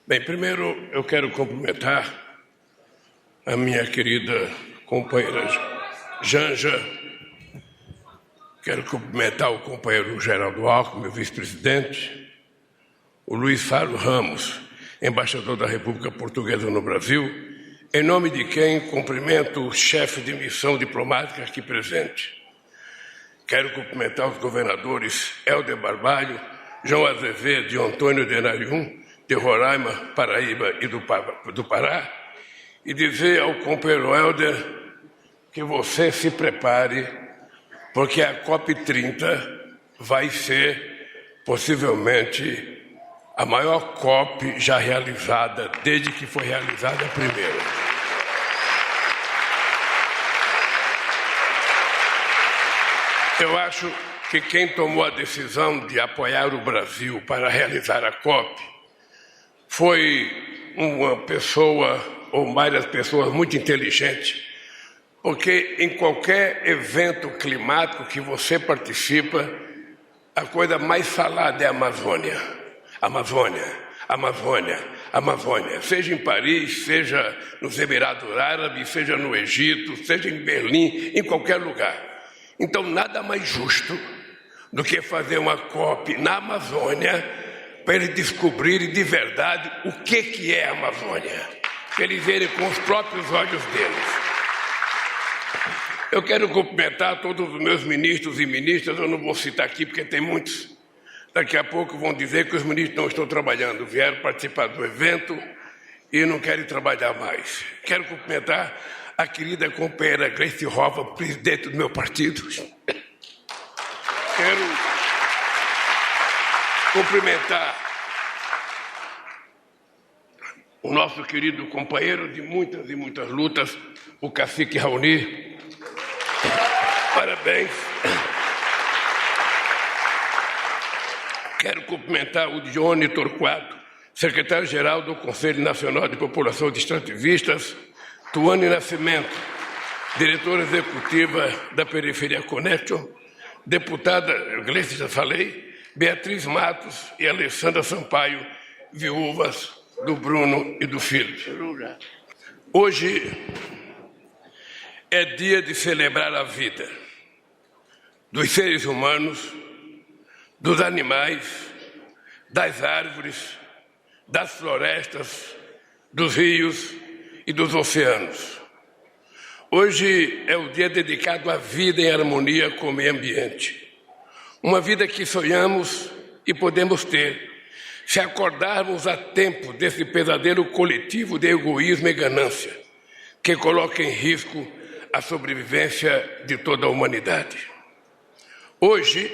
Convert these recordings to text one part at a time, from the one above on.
Bem, primeiro eu quero cumprimentar a minha querida companheira Janja, quero cumprimentar o companheiro Geraldo Alckmin, meu vice-presidente, o Luiz Fábio Ramos, embaixador da República Portuguesa no Brasil, em nome de quem cumprimento o chefe de missão diplomática aqui presente. Quero cumprimentar os governadores Helder Barbalho, João Azevedo e Antônio Denarium, de Roraima, Paraíba e do Pará, e dizer ao companheiro Helder que você se prepare, porque a COP30 vai ser possivelmente a maior COP já realizada desde que foi realizada a primeira. Eu acho que quem tomou a decisão de apoiar o Brasil para realizar a COP foi uma pessoa ou várias pessoas muito inteligentes, porque em qualquer evento climático que você participa, a coisa mais falada é a Amazônia. Amazônia, Amazônia, Amazônia. Seja em Paris, seja nos Emirados Árabes, seja no Egito, seja em Berlim, em qualquer lugar. Então, nada mais justo do que fazer uma COP na Amazônia para eles descobrirem de verdade o que é a Amazônia, para eles verem com os próprios olhos deles. Eu quero cumprimentar todos os meus ministros e ministras, eu não vou citar aqui porque tem muitos. Daqui a pouco vão dizer que os ministros não estão trabalhando, vieram participar do evento e não querem trabalhar mais. Quero cumprimentar a querida companheira Gleice Hoffmann, presidente do meu partido. Quero cumprimentar o nosso querido companheiro de muitas e muitas lutas, o cacique Raoni. Parabéns. Quero cumprimentar o Dione Torquato, secretário-geral do Conselho Nacional de População de Extrativistas, Tuane Nascimento, diretora executiva da Periferia Connection, deputada, Gleice já falei, Beatriz Matos e Alessandra Sampaio, viúvas do Bruno e do filho. Hoje é dia de celebrar a vida dos seres humanos, dos animais, das árvores, das florestas, dos rios e dos oceanos. Hoje é o dia dedicado à vida em harmonia com o meio ambiente. Uma vida que sonhamos e podemos ter, se acordarmos a tempo desse pesadelo coletivo de egoísmo e ganância, que coloca em risco a sobrevivência de toda a humanidade. Hoje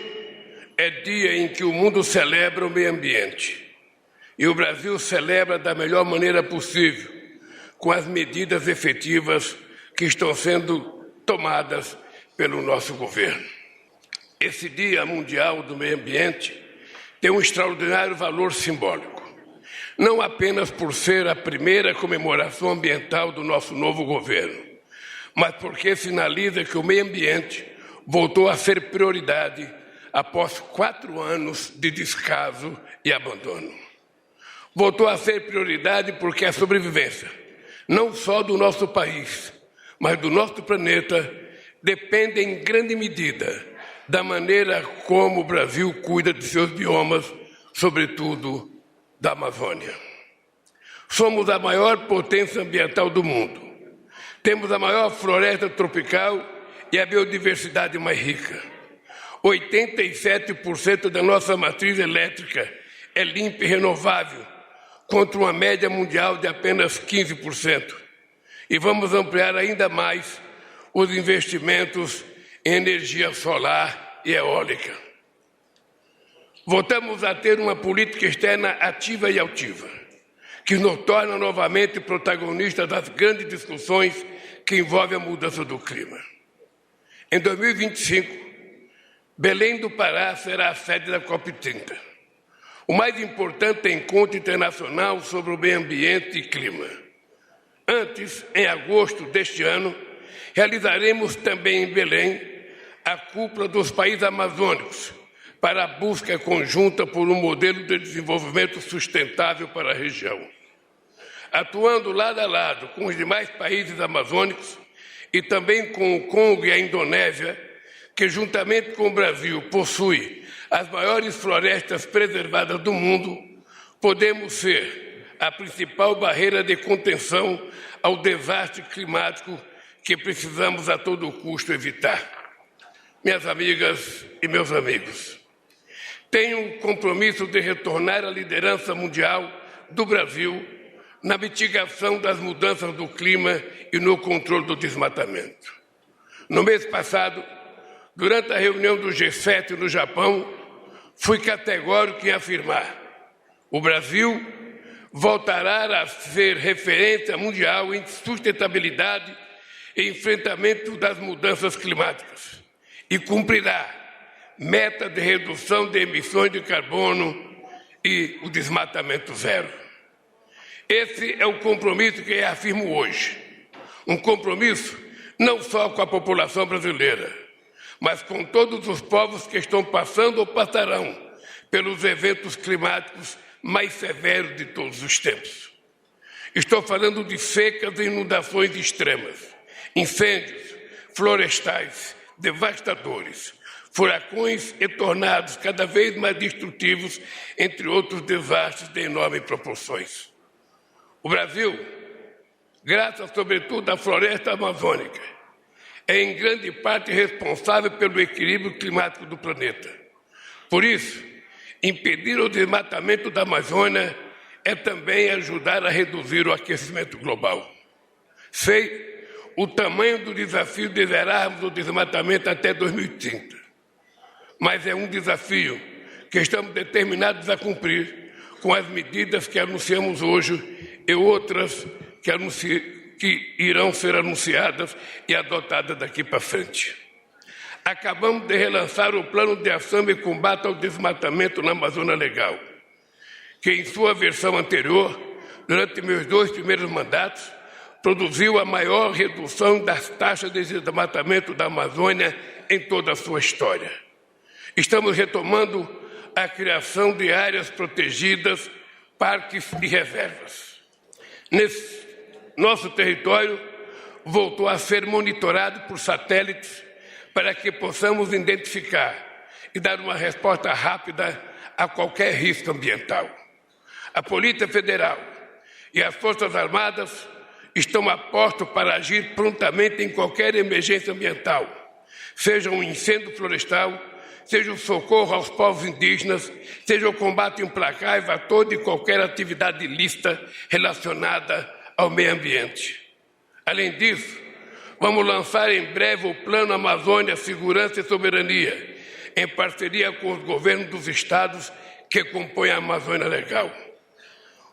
é dia em que o mundo celebra o meio ambiente e o Brasil celebra da melhor maneira possível, com as medidas efetivas que estão sendo tomadas pelo nosso governo. Esse Dia Mundial do Meio Ambiente tem um extraordinário valor simbólico, não apenas por ser a primeira comemoração ambiental do nosso novo governo, mas porque sinaliza que o meio ambiente voltou a ser prioridade após 4 anos de descaso e abandono. Voltou a ser prioridade porque a sobrevivência, não só do nosso país, mas do nosso planeta, depende em grande medida da maneira como o Brasil cuida de seus biomas, sobretudo da Amazônia. Somos a maior potência ambiental do mundo. Temos a maior floresta tropical e a biodiversidade mais rica. 87% da nossa matriz elétrica é limpa e renovável, contra uma média mundial de apenas 15%. E vamos ampliar ainda mais os investimentos em energia solar e eólica. Voltamos a ter uma política externa ativa e altiva, que nos torna novamente protagonistas das grandes discussões que envolvem a mudança do clima. Em 2025, Belém do Pará será a sede da COP30, o mais importante encontro internacional sobre o meio ambiente e clima. Antes, em agosto deste ano, realizaremos também em Belém a cúpula dos países amazônicos para a busca conjunta por um modelo de desenvolvimento sustentável para a região. atuando lado a lado com os demais países amazônicos e também com o Congo e a Indonésia, que juntamente com o Brasil possui as maiores florestas preservadas do mundo, podemos ser a principal barreira de contenção ao desastre climático que precisamos a todo custo evitar. Minhas amigas e meus amigos, tenho um compromisso de retornar à liderança mundial do Brasil na mitigação das mudanças do clima e no controle do desmatamento. No mês passado, durante a reunião do G7 no Japão, fui categórico em afirmar: o Brasil voltará a ser referência mundial em sustentabilidade e enfrentamento das mudanças climáticas e cumprirá meta de redução de emissões de carbono e o desmatamento zero. Esse é o compromisso que eu afirmo hoje. Um compromisso não só com a população brasileira, mas com todos os povos que estão passando ou passarão pelos eventos climáticos mais severos de todos os tempos. Estou falando de secas e inundações extremas, incêndios florestais devastadores, furacões e tornados cada vez mais destrutivos, entre outros desastres de enormes proporções. O Brasil, graças sobretudo à floresta amazônica, é em grande parte responsável pelo equilíbrio climático do planeta. Por isso, impedir o desmatamento da Amazônia é também ajudar a reduzir o aquecimento global. Sei o tamanho do desafio de zerarmos o desmatamento até 2030, mas é um desafio que estamos determinados a cumprir com as medidas que anunciamos hoje e outras que irão ser anunciadas e adotadas daqui para frente. Acabamos de relançar o Plano de Ação e Combate ao Desmatamento na Amazônia Legal, que em sua versão anterior, durante meus 2 primeiros mandatos, produziu a maior redução das taxas de desmatamento da Amazônia em toda a sua história. Estamos retomando a criação de áreas protegidas, parques e reservas. Nesse nosso território voltou a ser monitorado por satélites para que possamos identificar e dar uma resposta rápida a qualquer risco ambiental. A Polícia Federal e as Forças Armadas estão a postos para agir prontamente em qualquer emergência ambiental, seja um incêndio florestal, seja o socorro aos povos indígenas, seja o combate implacável a toda e qualquer atividade ilícita relacionada ao meio ambiente. Além disso, vamos lançar em breve o Plano Amazônia Segurança e Soberania, em parceria com os governos dos estados que compõem a Amazônia Legal.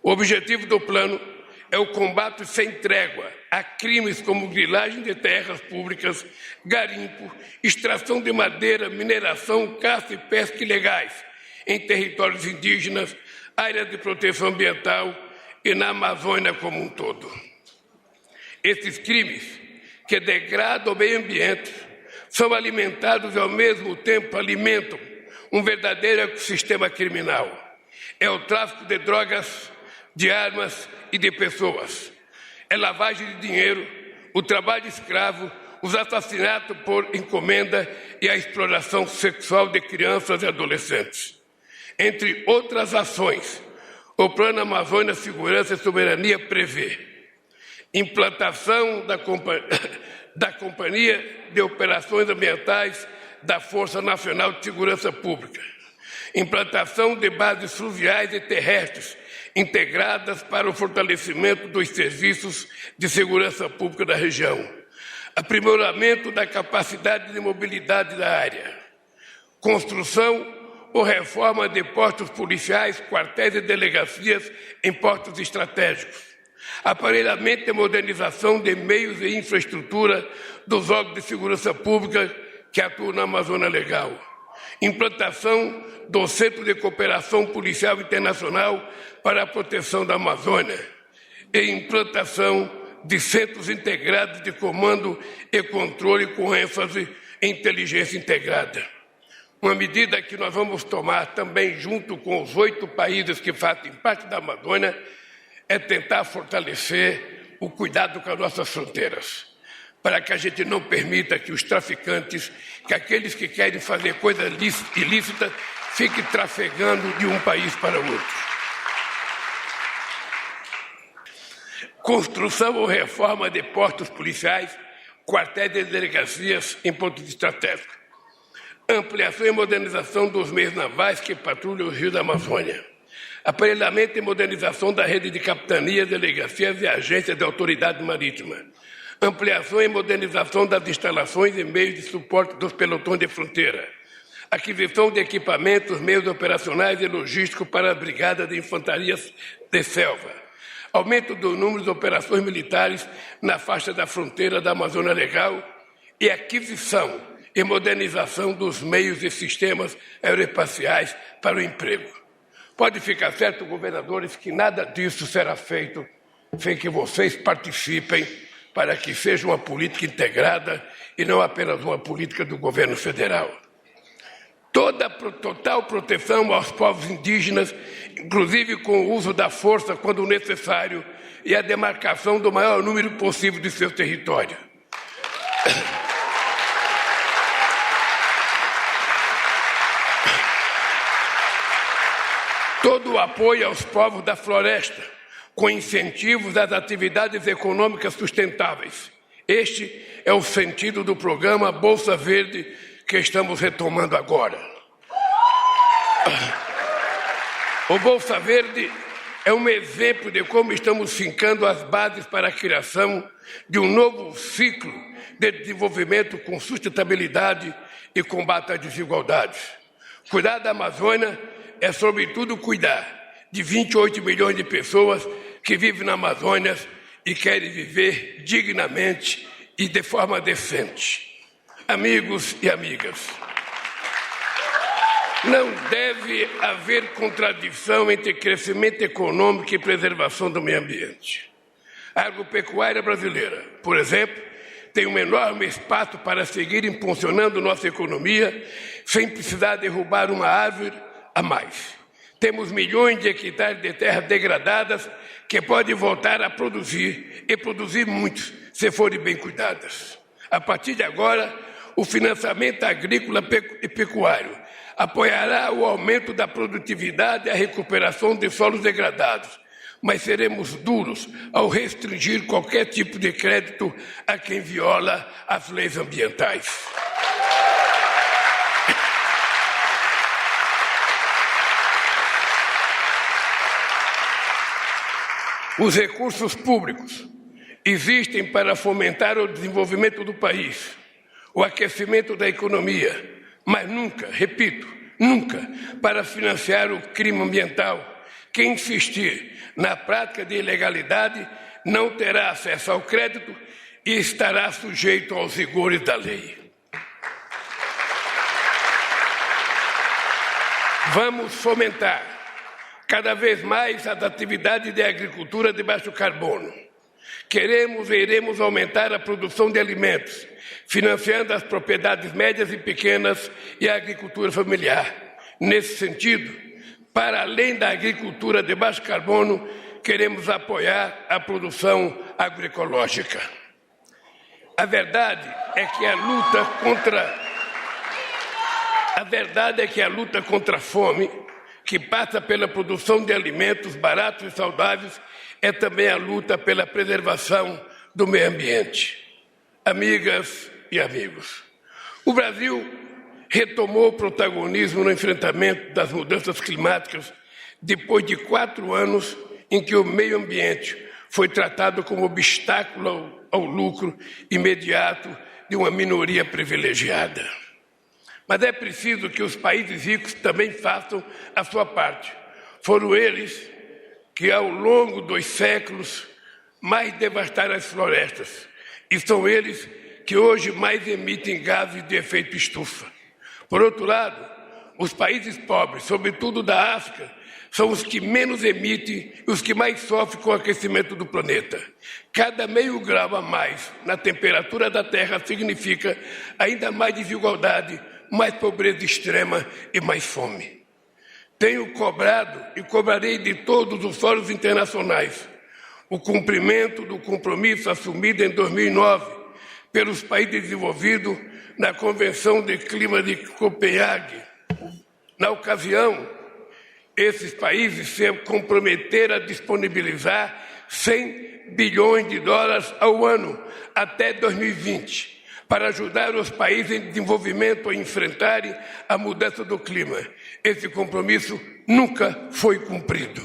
O objetivo do plano é o combate sem trégua a crimes como grilagem de terras públicas, garimpo, extração de madeira, mineração, caça e pesca ilegais em territórios indígenas, áreas de proteção ambiental e na Amazônia como um todo. Esses crimes que degradam o meio ambiente são alimentados e ao mesmo tempo alimentam um verdadeiro ecossistema criminal. É o tráfico de drogas, de armas e de pessoas. É lavagem de dinheiro, o trabalho escravo, os assassinatos por encomenda e a exploração sexual de crianças e adolescentes. Entre outras ações, o Plano Amazônia Segurança e Soberania prevê implantação da Companhia de Operações Ambientais da Força Nacional de Segurança Pública, implantação de bases fluviais e terrestres integradas para o fortalecimento dos serviços de segurança pública da região, aprimoramento da capacidade de mobilidade da área, construção ou reforma de postos policiais, quartéis e delegacias em postos estratégicos, aparelhamento e modernização de meios e infraestrutura dos órgãos de segurança pública que atuam na Amazônia Legal, implantação do Centro de Cooperação Policial Internacional para a Proteção da Amazônia e implantação de centros integrados de comando e controle com ênfase em inteligência integrada. Uma medida que nós vamos tomar também junto com os 8 países que fazem parte da Amazônia é tentar fortalecer o cuidado com as nossas fronteiras, para que a gente não permita que os traficantes, que aqueles que querem fazer coisa ilícita, fiquem trafegando de um país para o outro. Construção ou reforma de postos policiais, quartéis e delegacias em pontos estratégicos. Ampliação e modernização dos meios navais que patrulham os rios da Amazônia. Aparelhamento e modernização da rede de capitanias, delegacias e agências de autoridade marítima. Ampliação e modernização das instalações e meios de suporte dos pelotões de fronteira. Aquisição de equipamentos, meios operacionais e logísticos para as brigadas de infantaria de selva. Aumento do número de operações militares na faixa da fronteira da Amazônia Legal e aquisição e modernização dos meios e sistemas aeroespaciais para o emprego. Pode ficar certo, governadores, que nada disso será feito sem que vocês participem para que seja uma política integrada e não apenas uma política do governo federal. Total proteção aos povos indígenas, inclusive com o uso da força quando necessário e a demarcação do maior número possível de seu território. Todo o apoio aos povos da floresta, com incentivos às atividades econômicas sustentáveis. Este é o sentido do programa Bolsa Verde que estamos retomando agora. O Bolsa Verde é um exemplo de como estamos fincando as bases para a criação de um novo ciclo de desenvolvimento com sustentabilidade e combate às desigualdades. Cuidar da Amazônia é, sobretudo, cuidar de 28 milhões de pessoas que vivem na Amazônia e querem viver dignamente e de forma decente. Amigos e amigas, não deve haver contradição entre crescimento econômico e preservação do meio ambiente. A agropecuária brasileira, por exemplo, tem um enorme espaço para seguir impulsionando nossa economia sem precisar derrubar uma árvore a mais. Temos milhões de hectares de terras degradadas que podem voltar a produzir e produzir muitos, se forem bem cuidadas. A partir de agora, o financiamento agrícola e pecuário apoiará o aumento da produtividade e a recuperação de solos degradados, mas seremos duros ao restringir qualquer tipo de crédito a quem viola as leis ambientais. Os recursos públicos existem para fomentar o desenvolvimento do país, o aquecimento da economia, mas nunca, repito, nunca para financiar o crime ambiental. Quem insistir na prática de ilegalidade não terá acesso ao crédito e estará sujeito aos rigores da lei. Vamos fomentar cada vez mais as atividades de agricultura de baixo carbono. Queremos e iremos aumentar a produção de alimentos, financiando as propriedades médias e pequenas e a agricultura familiar. Nesse sentido, para além da agricultura de baixo carbono, queremos apoiar a produção agroecológica. A verdade é que a luta contra a fome, que passa pela produção de alimentos baratos e saudáveis, é também a luta pela preservação do meio ambiente. Amigas e amigos, o Brasil retomou o protagonismo no enfrentamento das mudanças climáticas depois de 4 anos em que o meio ambiente foi tratado como obstáculo ao lucro imediato de uma minoria privilegiada. Mas é preciso que os países ricos também façam a sua parte. Foram eles que, ao longo dos séculos, mais devastaram as florestas. E são eles que hoje mais emitem gases de efeito estufa. Por outro lado, os países pobres, sobretudo da África, são os que menos emitem e os que mais sofrem com o aquecimento do planeta. Cada meio grau a mais na temperatura da Terra significa ainda mais desigualdade, mais pobreza extrema e mais fome. Tenho cobrado e cobrarei de todos os fóruns internacionais o cumprimento do compromisso assumido em 2009 pelos países desenvolvidos na Convenção de Clima de Copenhague. Na ocasião, esses países se comprometeram a disponibilizar 100 bilhões de dólares ao ano até 2020 para ajudar os países em desenvolvimento a enfrentarem a mudança do clima. Esse compromisso nunca foi cumprido.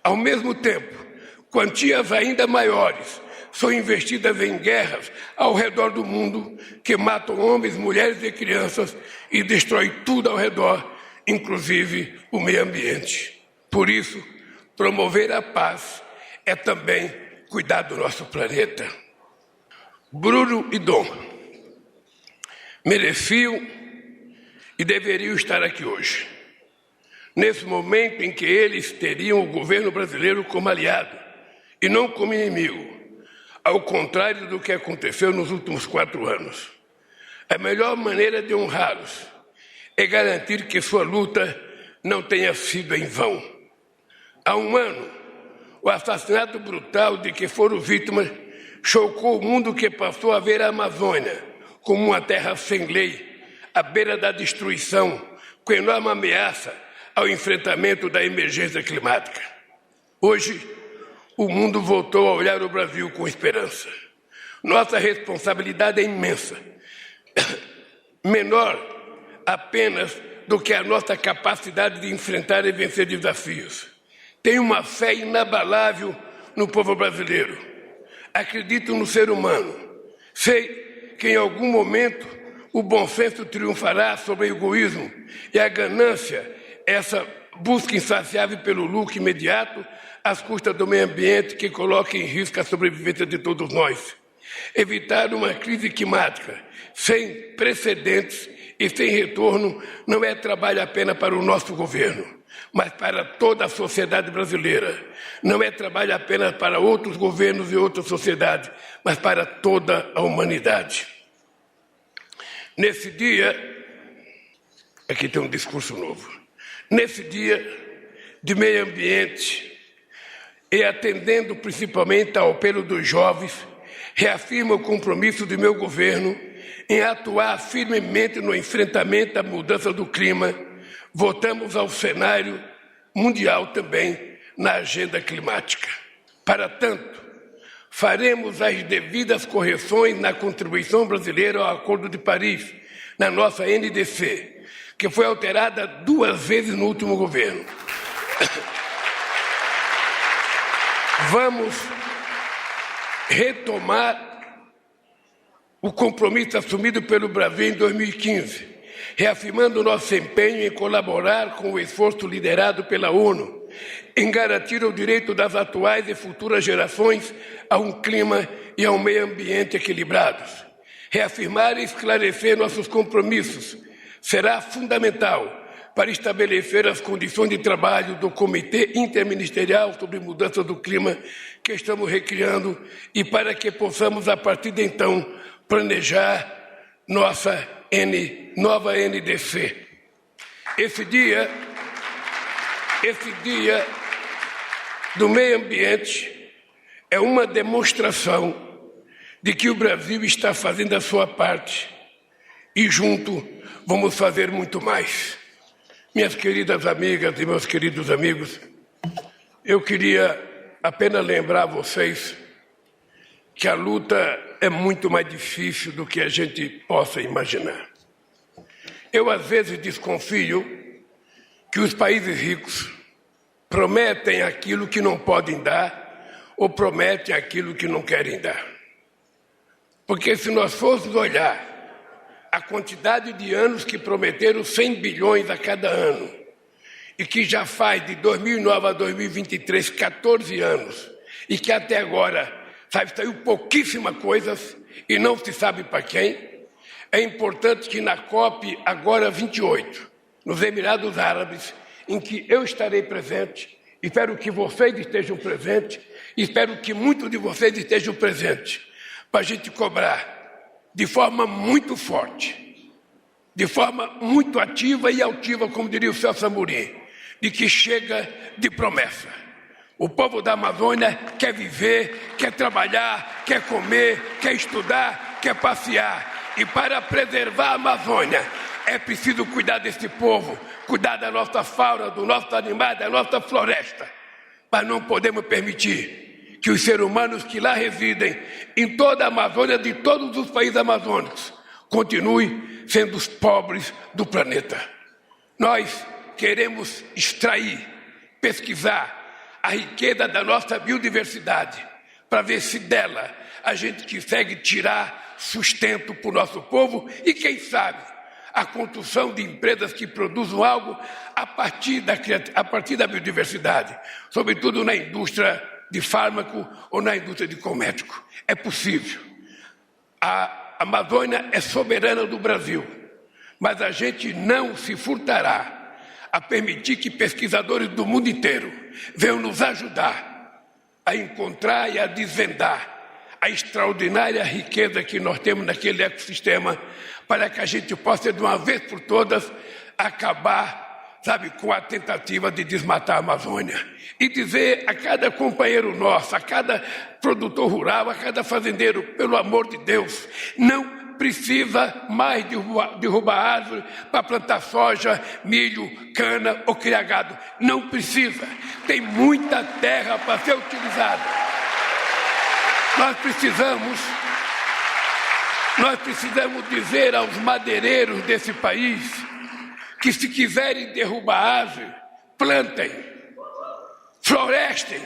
Ao mesmo tempo, quantias ainda maiores são investidas em guerras ao redor do mundo que matam homens, mulheres e crianças e destroem tudo ao redor, inclusive o meio ambiente. Por isso, promover a paz é também cuidar do nosso planeta. Bruno e Dom mereciam e deveriam estar aqui hoje, nesse momento em que eles teriam o governo brasileiro como aliado e não como inimigo, ao contrário do que aconteceu nos últimos 4 anos. A melhor maneira de honrá-los é garantir que sua luta não tenha sido em vão. Há um ano, o assassinato brutal de que foram vítimas chocou o mundo, que passou a ver a Amazônia como uma terra sem lei, à beira da destruição, com enorme ameaça ao enfrentamento da emergência climática. Hoje, o mundo voltou a olhar o Brasil com esperança. Nossa responsabilidade é imensa, menor apenas do que a nossa capacidade de enfrentar e vencer desafios. Tenho uma fé inabalável no povo brasileiro. Acredito no ser humano. Sei que em algum momento o bom senso triunfará sobre o egoísmo e a ganância, essa busca insaciável pelo lucro imediato às custas do meio ambiente, que coloca em risco a sobrevivência de todos nós. Evitar uma crise climática sem precedentes e sem retorno não é trabalho apenas para o nosso governo, mas para toda a sociedade brasileira. Não é trabalho apenas para outros governos e outras sociedades, mas para toda a humanidade. Nesse dia, aqui tem um discurso novo, nesse dia de meio ambiente, e atendendo principalmente ao apelo dos jovens, reafirmo o compromisso do meu governo em atuar firmemente no enfrentamento à mudança do clima. Voltamos ao cenário mundial também na agenda climática. Para tanto, faremos as devidas correções na contribuição brasileira ao Acordo de Paris, na nossa NDC, que foi alterada 2 vezes no último governo. Vamos retomar o compromisso assumido pelo Brasil em 2015, reafirmando nosso empenho em colaborar com o esforço liderado pela ONU em garantir o direito das atuais e futuras gerações a um clima e a um meio ambiente equilibrados. Reafirmar e esclarecer nossos compromissos será fundamental para estabelecer as condições de trabalho do Comitê Interministerial sobre Mudança do Clima que estamos recriando e para que possamos, a partir de então, planejar nossa nova NDC. Esse dia do meio ambiente é uma demonstração de que o Brasil está fazendo a sua parte e junto vamos fazer muito mais. Minhas queridas amigas e meus queridos amigos, eu queria apenas lembrar a vocês que a luta é muito mais difícil do que a gente possa imaginar. Eu, às vezes, desconfio que os países ricos prometem aquilo que não podem dar ou prometem aquilo que não querem dar. Porque se nós fôssemos olhar a quantidade de anos que prometeram 100 bilhões a cada ano e que já faz de 2009 a 2023 14 anos e que até agora saiu pouquíssima coisas e não se sabe para quem, é importante que na COP agora 28, nos Emirados Árabes, em que eu estarei presente, espero que vocês estejam presentes, espero que muitos de vocês estejam presentes, para a gente cobrar de forma muito forte, de forma muito ativa e altiva, como diria o Celso Amorim, de que chega de promessa. O povo da Amazônia quer viver, quer trabalhar, quer comer, quer estudar, quer passear. E para preservar a Amazônia, é preciso cuidar desse povo, cuidar da nossa fauna, do nosso animal, da nossa floresta. Mas não podemos permitir que os seres humanos que lá residem, em toda a Amazônia, de todos os países amazônicos, continuem sendo os pobres do planeta. Nós queremos extrair, pesquisar a riqueza da nossa biodiversidade, para ver se dela a gente consegue tirar sustento para o nosso povo e, quem sabe, a construção de empresas que produzam algo a partir da biodiversidade, sobretudo na indústria de fármaco ou na indústria de cosmético. É possível. A Amazônia é soberana do Brasil, mas a gente não se furtará a permitir que pesquisadores do mundo inteiro venham nos ajudar a encontrar e a desvendar a extraordinária riqueza que nós temos naquele ecossistema, para que a gente possa, de uma vez por todas, acabar, com a tentativa de desmatar a Amazônia. E dizer a cada companheiro nosso, a cada produtor rural, a cada fazendeiro, pelo amor de Deus, não precisa mais derrubar árvore para plantar soja, milho, cana ou criar gado. Não precisa. Tem muita terra para ser utilizada. Nós precisamos dizer aos madeireiros desse país que, se quiserem derrubar árvore, plantem, florestem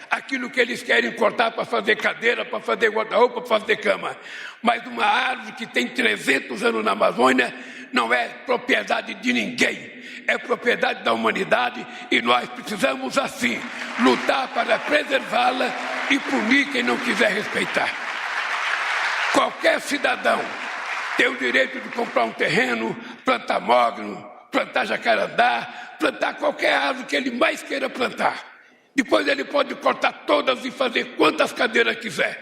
aquilo que eles querem cortar para fazer cadeira, para fazer guarda-roupa, para fazer cama. Mas uma árvore que tem 300 anos na Amazônia não é propriedade de ninguém, é propriedade da humanidade, e nós precisamos, assim, lutar para preservá-la e punir quem não quiser respeitar. Qualquer cidadão tem o direito de comprar um terreno, plantar mogno, plantar jacarandá, plantar qualquer árvore que ele mais queira plantar. Depois ele pode cortar todas e fazer quantas cadeiras quiser.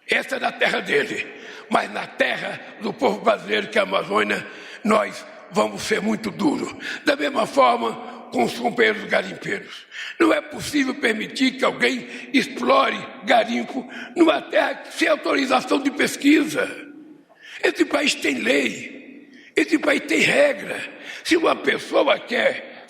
Essa é da terra dele. Mas na terra do povo brasileiro, que é a Amazônia, nós vamos ser muito duros. Da mesma forma com os companheiros garimpeiros. Não é possível permitir que alguém explore garimpo numa terra sem autorização de pesquisa. Esse país tem lei, esse país tem regra. Se uma pessoa quer,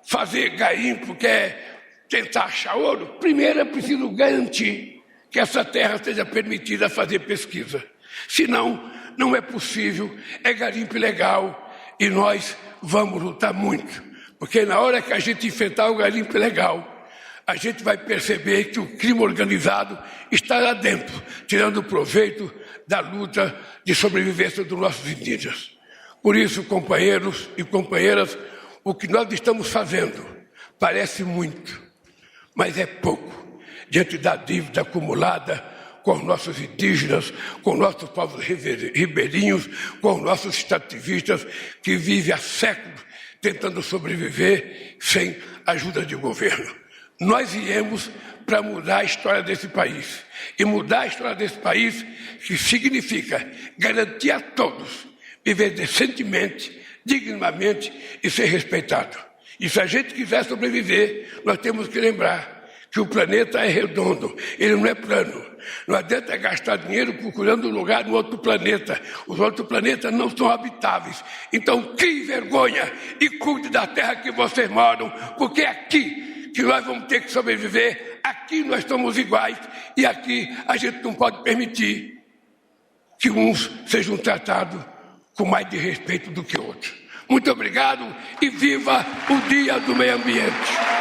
fazer garimpo, quer tentar achar ouro, primeiro é preciso garantir que essa terra seja permitida a fazer pesquisa. Senão, não é possível, é garimpo ilegal, e nós vamos lutar muito. Porque na hora que a gente enfrentar o garimpo ilegal, a gente vai perceber que o crime organizado está lá dentro, tirando proveito da luta de sobrevivência dos nossos indígenas. Por isso, companheiros e companheiras, o que nós estamos fazendo parece muito, mas é pouco, diante da dívida acumulada com os nossos indígenas, com os nossos povos ribeirinhos, com os nossos extrativistas que vivem há séculos tentando sobreviver sem ajuda de governo. Nós viemos para mudar a história desse país. E mudar a história desse país, que significa garantir a todos viver decentemente, dignamente e ser respeitado. E se a gente quiser sobreviver, nós temos que lembrar que o planeta é redondo, ele não é plano. Não adianta gastar dinheiro procurando um lugar no outro planeta. Os outros planetas não são habitáveis. Então, crie vergonha e cuide da terra que vocês moram, porque é aqui que nós vamos ter que sobreviver, aqui nós somos iguais, e aqui a gente não pode permitir que uns sejam tratados com mais de respeito do que outros. Muito obrigado e viva o Dia do Meio Ambiente!